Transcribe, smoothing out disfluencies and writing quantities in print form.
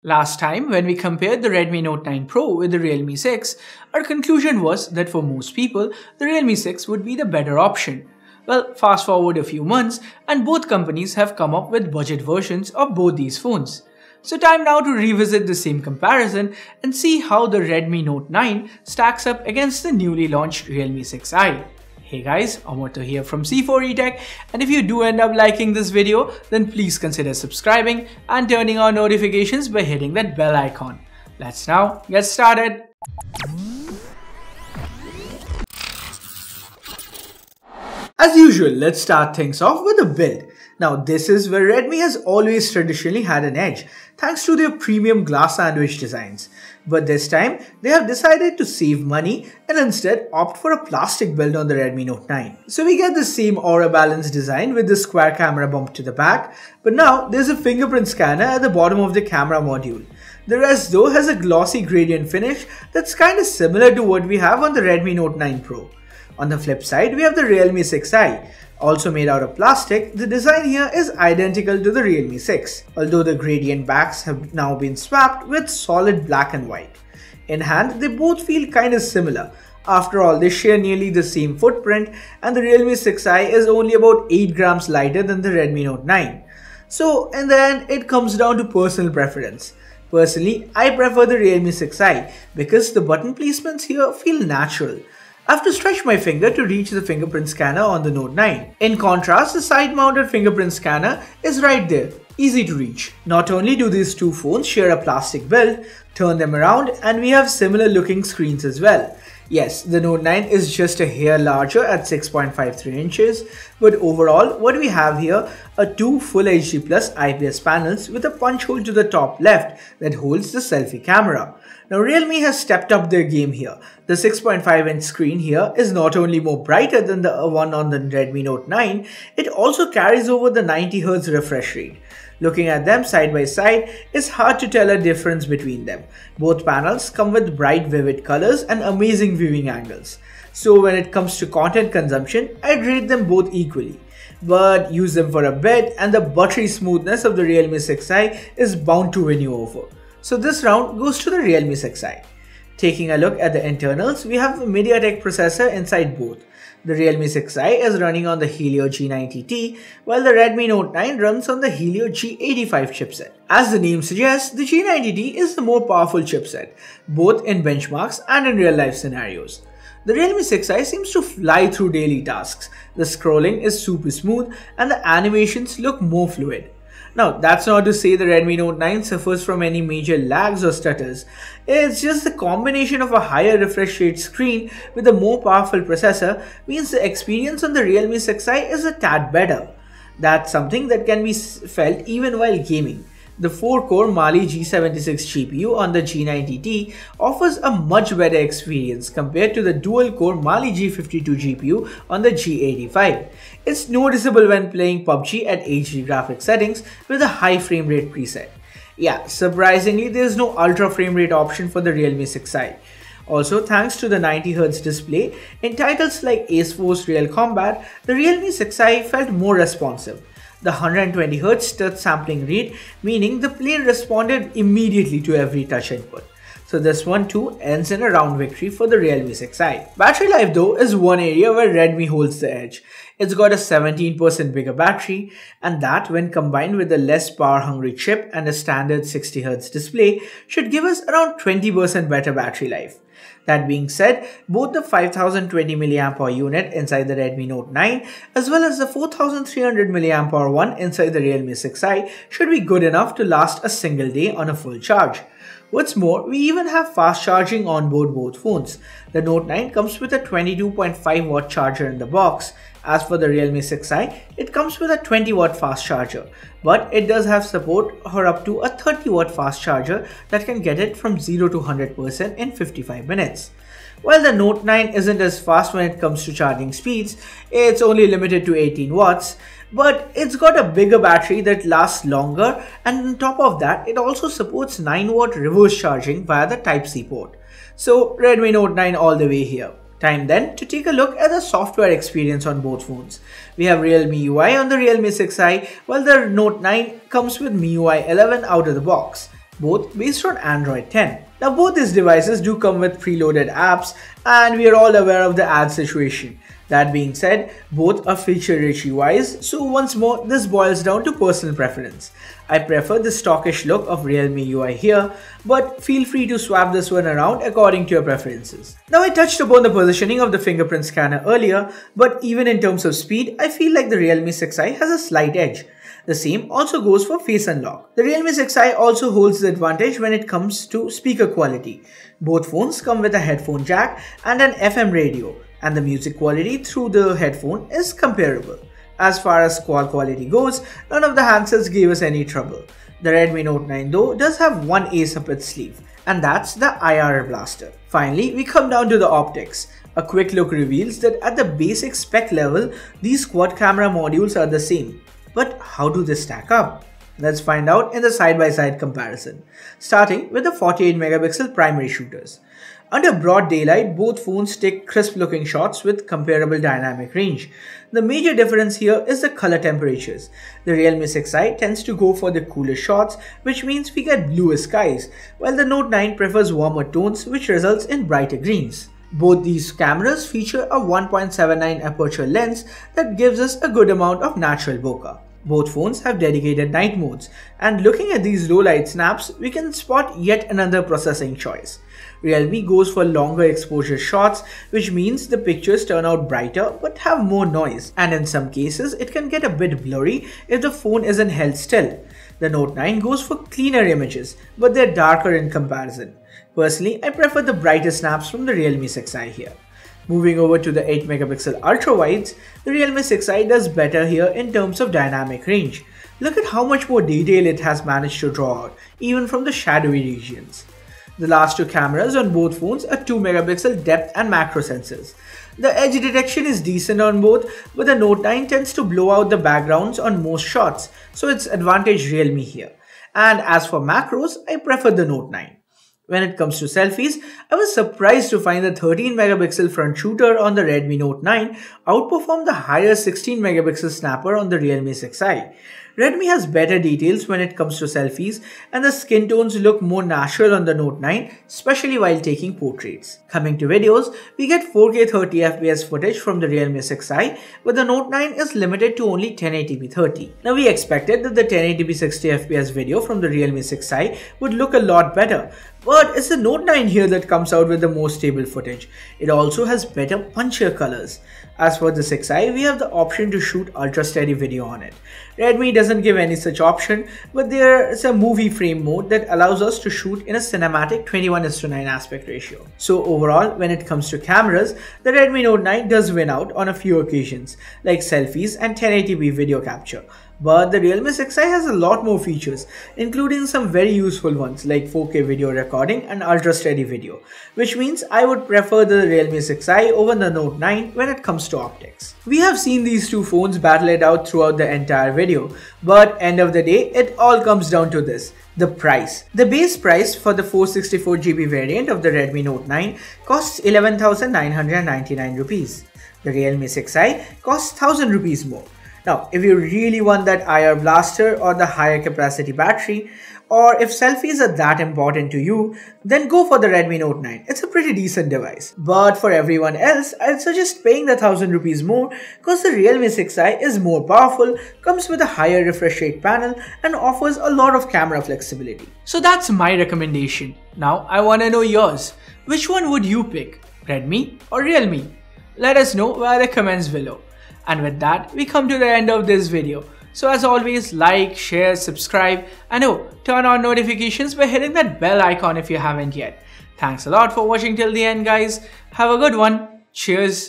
Last time, when we compared the Redmi Note 9 Pro with the Realme 6, our conclusion was that for most people, the Realme 6 would be the better option. Well, fast forward a few months, and both companies have come up with budget versions of both these phones. So time now to revisit the same comparison and see how the Redmi Note 9 stacks up against the newly launched Realme 6i. Hey guys, Amarto here from C4eTech, and if you do end up liking this video, then please consider subscribing and turning on notifications by hitting that bell icon. Let's now get started. As usual, let's start things off with a build. Now this is where Redmi has always traditionally had an edge, thanks to their premium glass sandwich designs. But this time, they have decided to save money and instead opt for a plastic build on the Redmi Note 9. So we get the same aura balance design with the square camera bump to the back, but now there's a fingerprint scanner at the bottom of the camera module. The rest though has a glossy gradient finish that's kinda similar to what we have on the Redmi Note 9 Pro. On the flip side, we have the Realme 6i. Also made out of plastic, the design here is identical to the Realme 6, although the gradient backs have now been swapped with solid black and white. In hand, they both feel kinda similar. After all, they share nearly the same footprint, and the Realme 6i is only about 8 grams lighter than the Redmi Note 9. So in the end, it comes down to personal preference. Personally, I prefer the Realme 6i because the button placements here feel natural. I have to stretch my finger to reach the fingerprint scanner on the Note 9. In contrast, the side-mounted fingerprint scanner is right there, easy to reach. Not only do these two phones share a plastic build, turn them around and we have similar looking screens as well. Yes, the Note 9 is just a hair larger at 6.53 inches, but overall what we have here are two Full HD Plus IPS panels with a punch hole to the top left that holds the selfie camera. Now Realme has stepped up their game here. The 6.5 inch screen here is not only more brighter than the one on the Redmi Note 9, it also carries over the 90Hz refresh rate. Looking at them side by side, it's hard to tell a difference between them. Both panels come with bright vivid colors and amazing viewing angles. So when it comes to content consumption, I'd rate them both equally. But use them for a bit and the buttery smoothness of the Realme 6i is bound to win you over. So this round goes to the Realme 6i. Taking a look at the internals, we have the MEDIATEK processor inside both. The Realme 6i is running on the Helio G90T, while the Redmi Note 9 runs on the Helio G85 chipset. As the name suggests, the G90T is the more powerful chipset, both in benchmarks and in real-life scenarios. The Realme 6i seems to fly through daily tasks. The scrolling is super smooth and the animations look more fluid. Now, that's not to say the Redmi Note 9 suffers from any major lags or stutters. It's just the combination of a higher refresh rate screen with a more powerful processor means the experience on the Realme 6i is a tad better. That's something that can be felt even while gaming. The 4-core Mali G76 GPU on the G90T offers a much better experience compared to the dual-core Mali G52 GPU on the G85. It's noticeable when playing PUBG at HD graphics settings with a high frame rate preset. Yeah, surprisingly, there's no ultra frame rate option for the Realme 6i. Also, thanks to the 90Hz display, in titles like Ace Force Real Combat, the Realme 6i felt more responsive. The 120Hz touch sampling rate, meaning the plane responded immediately to every touch input. So this one too ends in a round victory for the Realme 6i. Battery life though is one area where Redmi holds the edge. It's got a 17% bigger battery, and that when combined with a less power hungry chip and a standard 60Hz display should give us around 20% better battery life. That being said, both the 5020 mAh unit inside the Redmi Note 9 as well as the 4300 mAh one inside the Realme 6i should be good enough to last a single day on a full charge. What's more, we even have fast charging on board both phones. The Note 9 comes with a 22.5 watt charger in the box. As for the Realme 6i, it comes with a 20 watt fast charger, but it does have support for up to a 30 watt fast charger that can get it from 0 to 100% in 55 minutes. While the Note 9 isn't as fast when it comes to charging speeds, it's only limited to 18 watts, but it's got a bigger battery that lasts longer, and on top of that, it also supports 9 watt reverse charging via the Type-C port. So Redmi Note 9 all the way here. Time then to take a look at the software experience on both phones. We have Realme UI on the Realme 6i, while the Note 9 comes with MIUI 11 out of the box. both based on Android 10. Now both these devices do come with preloaded apps, and we are all aware of the ad situation. That being said, both are feature-rich UIs, so once more this boils down to personal preference. I prefer the stockish look of Realme UI here, but feel free to swap this one around according to your preferences. Now I touched upon the positioning of the fingerprint scanner earlier, but even in terms of speed, I feel like the Realme 6i has a slight edge. The same also goes for Face Unlock. The Realme 6i also holds the advantage when it comes to speaker quality. Both phones come with a headphone jack and an FM radio, and the music quality through the headphone is comparable. As far as call quality goes, none of the handsets gave us any trouble. The Redmi Note 9 though does have one ace up its sleeve, and that's the IR blaster. Finally, we come down to the optics. A quick look reveals that at the basic spec level, these quad camera modules are the same. But how do they stack up? Let's find out in the side-by-side comparison, starting with the 48 megapixel primary shooters. Under broad daylight, both phones take crisp-looking shots with comparable dynamic range. The major difference here is the color temperatures. The Realme 6i tends to go for the cooler shots, which means we get bluer skies, while the Note 9 prefers warmer tones, which results in brighter greens. Both these cameras feature a 1.79 aperture lens that gives us a good amount of natural bokeh. Both phones have dedicated night modes, and looking at these low light snaps, we can spot yet another processing choice. Realme goes for longer exposure shots, which means the pictures turn out brighter but have more noise, and in some cases it can get a bit blurry if the phone isn't held still. The Note 9 goes for cleaner images, but they're darker in comparison. Personally, I prefer the brighter snaps from the Realme 6i here. Moving over to the 8 megapixel ultra-wides, the Realme 6i does better here in terms of dynamic range. Look at how much more detail it has managed to draw out, even from the shadowy regions. The last two cameras on both phones are 2 megapixel depth and macro sensors. The edge detection is decent on both, but the Note 9 tends to blow out the backgrounds on most shots, so it's advantage Realme here. And as for macros, I prefer the Note 9. When it comes to selfies, I was surprised to find the 13 megapixel front shooter on the Redmi Note 9 outperform the higher 16 megapixel snapper on the Realme 6i. Redmi has better details when it comes to selfies, and the skin tones look more natural on the Note 9, especially while taking portraits. Coming to videos, we get 4K 30fps footage from the Realme 6i, but the Note 9 is limited to only 1080p 30. Now we expected that the 1080p 60fps video from the Realme 6i would look a lot better, but it's the Note 9 here that comes out with the most stable footage. It also has better punchier colors. As for the 6i, we have the option to shoot ultra steady video on it. Redmi doesn't give any such option, but there is a movie frame mode that allows us to shoot in a cinematic 21:9 aspect ratio. So overall, when it comes to cameras, the Redmi Note 9 does win out on a few occasions, like selfies and 1080p video capture. But the Realme 6i has a lot more features, including some very useful ones like 4K video recording and ultra steady video, which means I would prefer the Realme 6i over the Note 9 when it comes to optics. We have seen these two phones battle it out throughout the entire video, but end of the day, it all comes down to this: the price. The base price for the 464GB variant of the Redmi Note 9 costs 11,999 rupees. The Realme 6i costs 1000 rupees more. Now, if you really want that IR blaster or the higher capacity battery, or if selfies are that important to you, then go for the Redmi Note 9. It's a pretty decent device. But for everyone else, I'd suggest paying the 1000 rupees more because the Realme 6i is more powerful, comes with a higher refresh rate panel, and offers a lot of camera flexibility. So that's my recommendation. Now I want to know yours. Which one would you pick? Redmi or Realme? Let us know via the comments below. And with that, we come to the end of this video. So as always, like, share, subscribe, and turn on notifications by hitting that bell icon if you haven't yet. Thanks a lot for watching till the end, guys. Have a good one. Cheers.